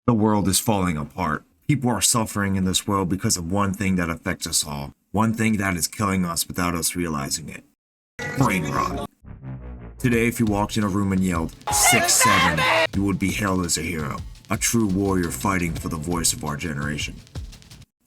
The world is falling apart. People are suffering in this world because of one thing that affects us all. One thing that is killing us without us realizing it. Brain rot. Today, if you walked in a room and yelled 6-7, you would be hailed as a hero. A true warrior fighting for the voice of our generation.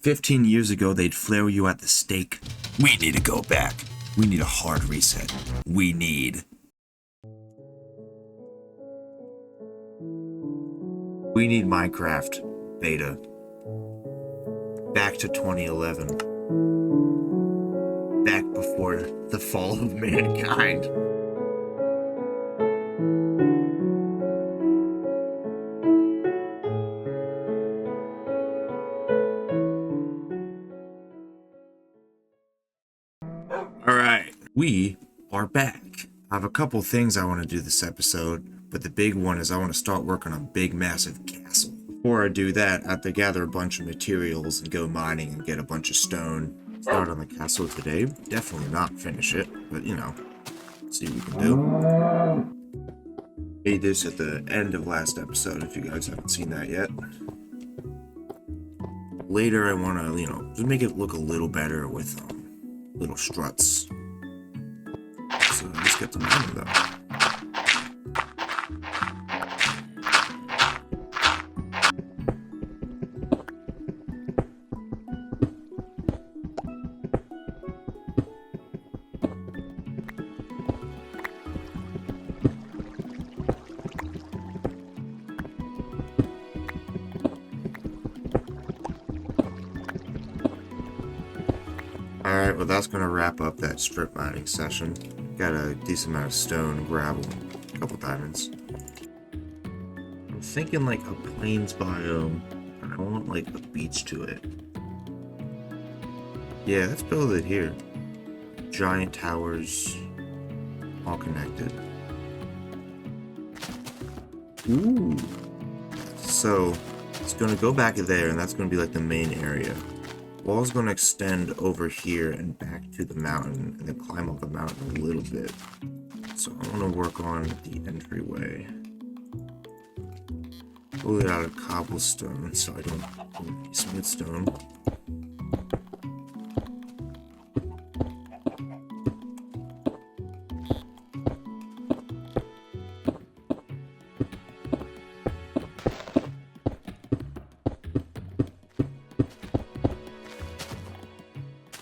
15 years ago, they'd flare you at the stake. We need to go back. We need a hard reset. We need Minecraft beta. Back to 2011. Back before the fall of mankind. Alright, we are back. I have a couple things I want to do this episode, but the big one is I want to start working on a big, massive castle. Before I do that, I have to gather a bunch of materials and go mining and get a bunch of stone. Start on the castle today. Definitely not finish it, but you know, see what we can do. Made this at the end of last episode if you guys haven't seen that yet. Later I want to, just make it look a little better with little struts. So let's get to mining though. Alright, well that's going to wrap up that strip mining session. Got a decent amount of stone, gravel, and a couple diamonds. I'm thinking like a plains biome, and I want like a beach to it. Yeah, let's build it here. Giant towers, all connected. Ooh! So, it's going to go back there, and that's going to be like the main area. Wall's going to extend over here and back to the mountain, and then climb up the mountain a little bit. So I want to work on the entryway. Pull it out of cobblestone so I don't need smooth stone.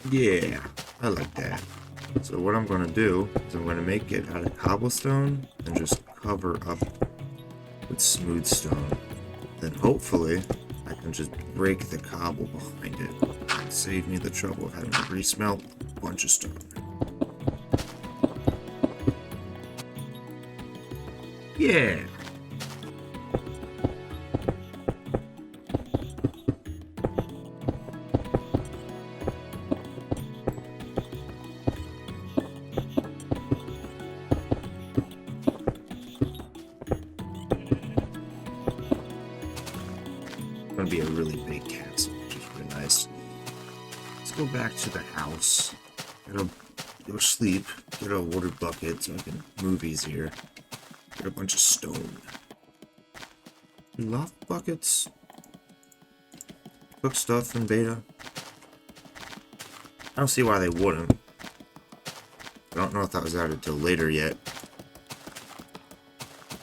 Yeah, I like that. So what I'm going to do is I'm going to make it out of cobblestone and just cover up with smooth stone. Then hopefully I can just break the cobble behind it and save me the trouble of having to resmelt a bunch of stone. Yeah! Gonna be a really big castle, which is really nice. Let's go back to the house. Gotta go sleep, get a water bucket so I can move easier. Get a bunch of stone. Loft buckets? Cook stuff in beta? I don't see why they wouldn't. I don't know if that was added till later yet.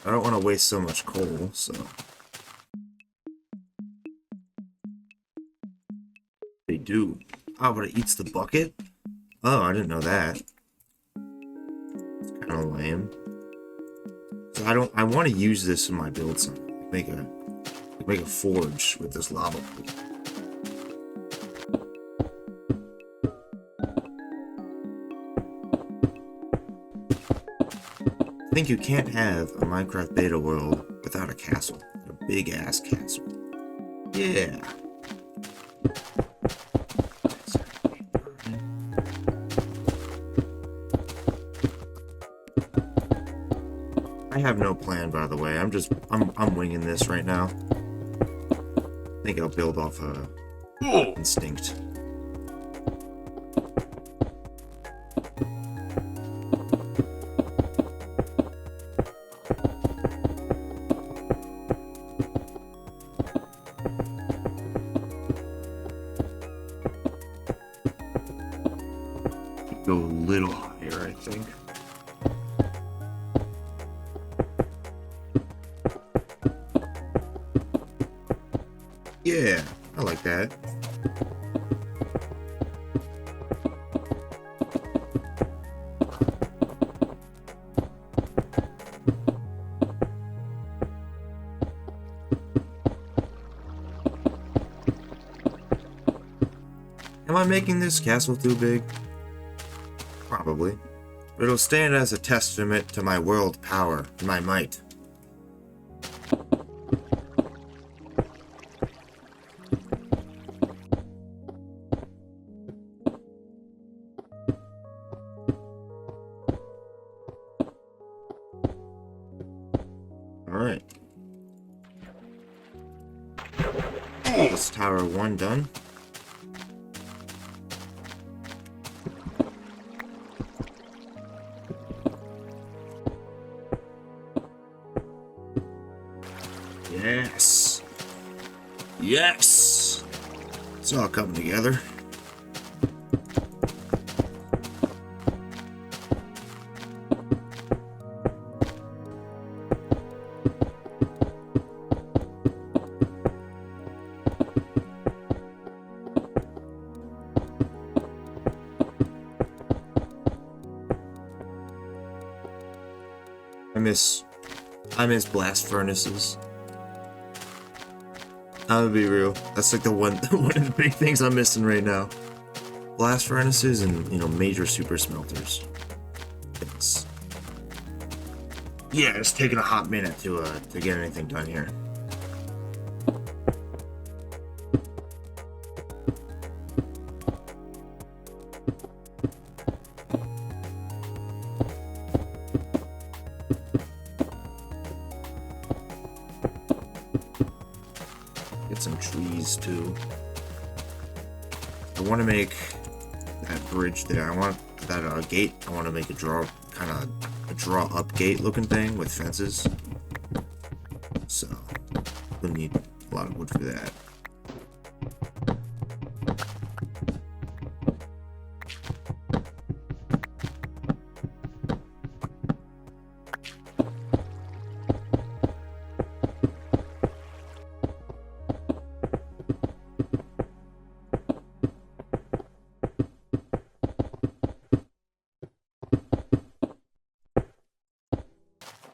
I don't want to waste so much coal, so... They do. Oh, but it eats the bucket? Oh, I didn't know that. It's kind of lame. So I want to use this in my build something. Make a forge with this lava pool. I think you can't have a Minecraft beta world without a castle. A big ass castle. Yeah. I have no plan, by the way. I'm winging this right now. I think I'll build off instinct. Go a little higher, I think. Yeah, I like that. Am I making this castle too big? Probably. But it'll stand as a testament to my world power and my might. Alright. That's Tower 1 done. Yes. Yes. It's all coming together. I miss blast furnaces. I'm gonna be real. That's like the one of the big things I'm missing right now. Blast furnaces and, you know, major super smelters. Yeah, it's taking a hot minute to get anything done here. Get some trees too. I want to make that bridge there. I want that gate. I want to make a draw up gate looking thing with fences. So we'll need a lot of wood for that.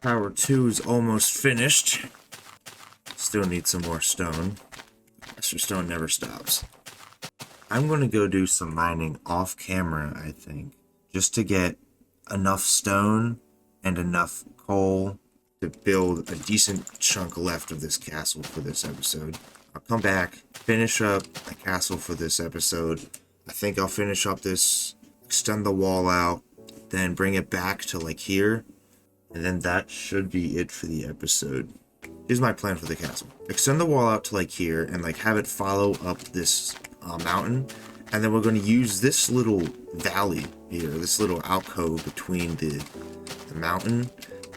Tower 2 is almost finished. Still need some more stone. Extra stone never stops. I'm going to go do some mining off camera, I think, just to get enough stone and enough coal to build a decent chunk left of this castle for this episode. I'll come back, finish up the castle for this episode. I think I'll finish up this, extend the wall out, then bring it back to like here. And then that should be it for the episode. Here's my plan for the castle. Extend the wall out to like here and like have it follow up this mountain. And then we're going to use this little valley here, this little alcove between the mountain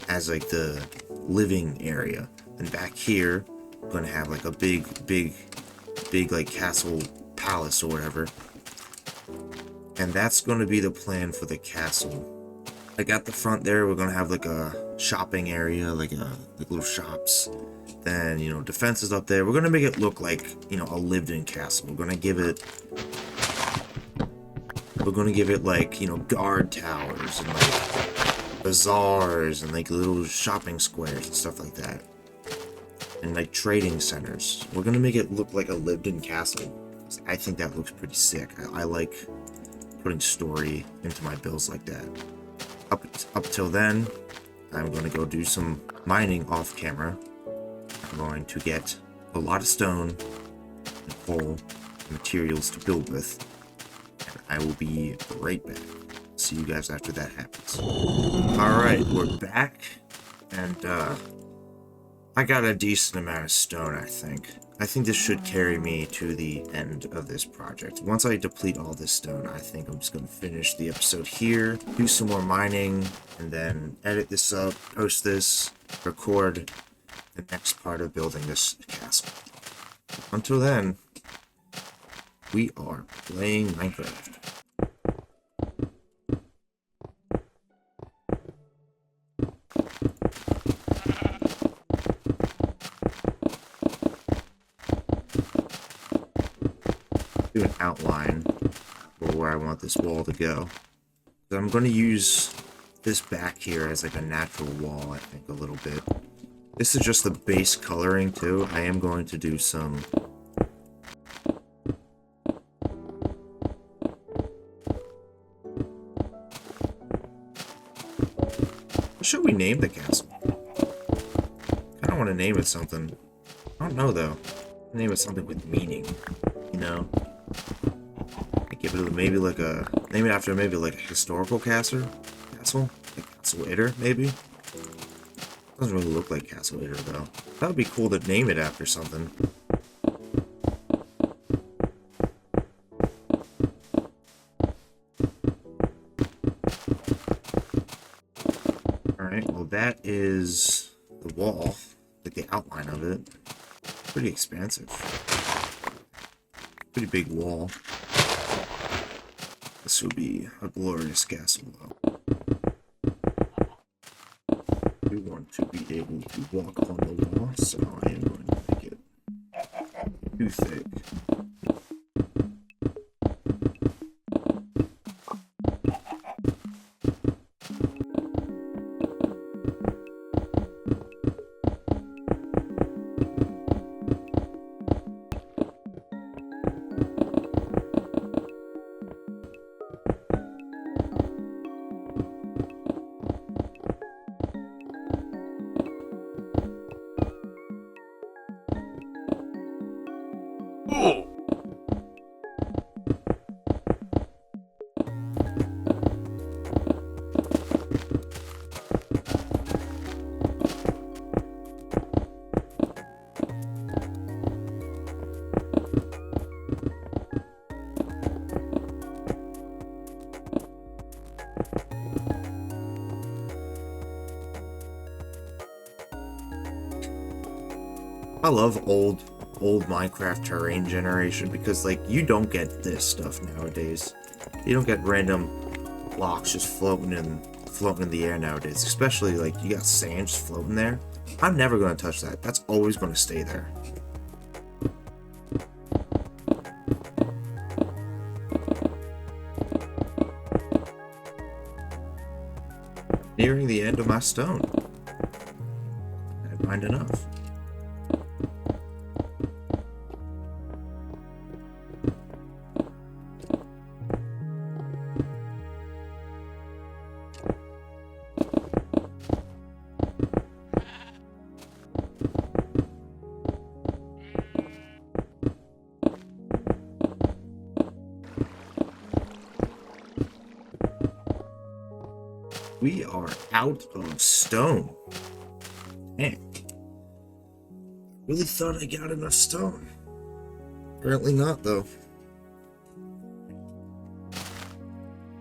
as like the living area. And back here, we're going to have like a big like castle palace or whatever. And that's going to be the plan for the castle. Like at the front there, we're gonna have like a shopping area, like little shops. Then, you know, defenses up there. We're gonna make it look like, you know, a lived-in castle. We're gonna give it like, you know, guard towers and like bazaars and like little shopping squares and stuff like that. And like trading centers. We're gonna make it look like a lived-in castle. I think that looks pretty sick. I like putting story into my builds like that. Up till then, I'm going to go do some mining off camera. I'm going to get a lot of stone and coal materials to build with. And I will be right back. See you guys after that happens. Alright, we're back. And I got a decent amount of stone, I think. I think this should carry me to the end of this project. Once I deplete all this stone, I think I'm just going to finish the episode here, do some more mining, and then edit this up, post this, record the next part of building this castle. Until then, we are playing Minecraft. do an outline for where I want this wall to go. So I'm going to use this back here as like a natural wall, I think, a little bit. This is just the base coloring too. I am going to do some... What should we name the castle? I don't want to name it something. I don't know though. Name it something with meaning, you know? Give it maybe like a... Name it after maybe like a historical castle? Like Castle Itter, maybe? Doesn't really look like Castle Itter though. That would be cool to name it after something. Alright, well that is the wall. Like the outline of it. Pretty expansive. Pretty big wall. This will be a glorious castle though. We want to be able to walk on the wall, so I am going to make it too thick. I love old Minecraft terrain generation because, like, you don't get this stuff nowadays. You don't get random blocks just floating in the air nowadays. Especially, like, you got sand just floating there. I'm never going to touch that. That's always going to stay there. Nearing the end of my stone. I find enough. We are out of stone. Man, really thought I got enough stone. Apparently not, though.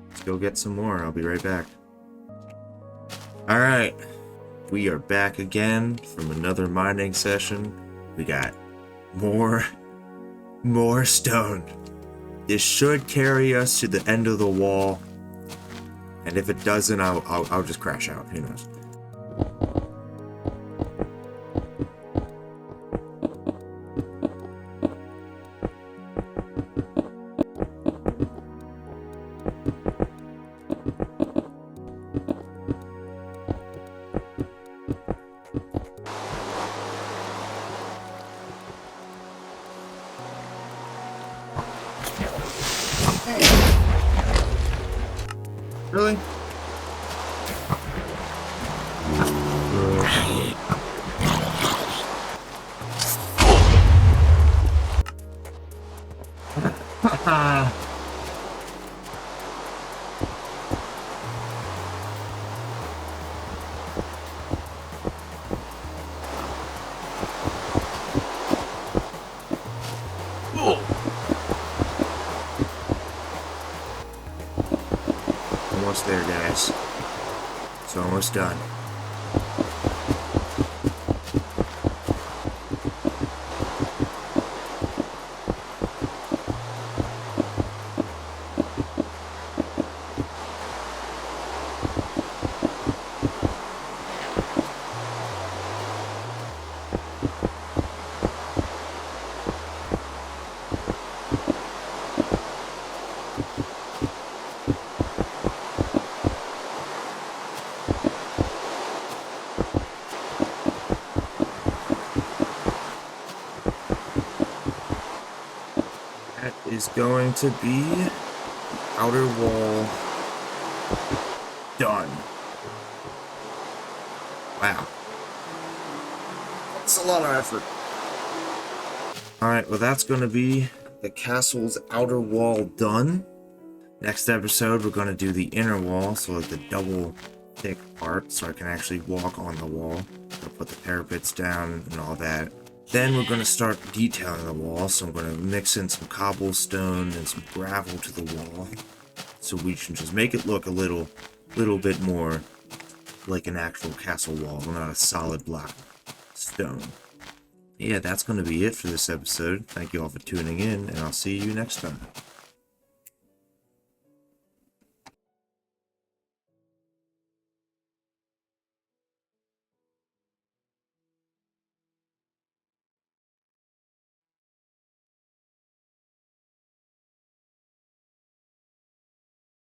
Let's go get some more. I'll be right back. Alright, we are back again from another mining session. We got more stone. This should carry us to the end of the wall. And if it doesn't, I'll just crash out. Who knows? Really? Almost there, guys. It's almost done. That is going to be outer wall done. Wow. That's a lot of effort. Alright, well that's going to be the castle's outer wall done. Next episode, we're going to do the inner wall, so like the double thick part, so I can actually walk on the wall. I'll put the parapets down and all that. Then we're going to start detailing the wall, so I'm going to mix in some cobblestone and some gravel to the wall, so we can just make it look a little bit more like an actual castle wall, not a solid block stone. Yeah, that's going to be it for this episode. Thank you all for tuning in, and I'll see you next time.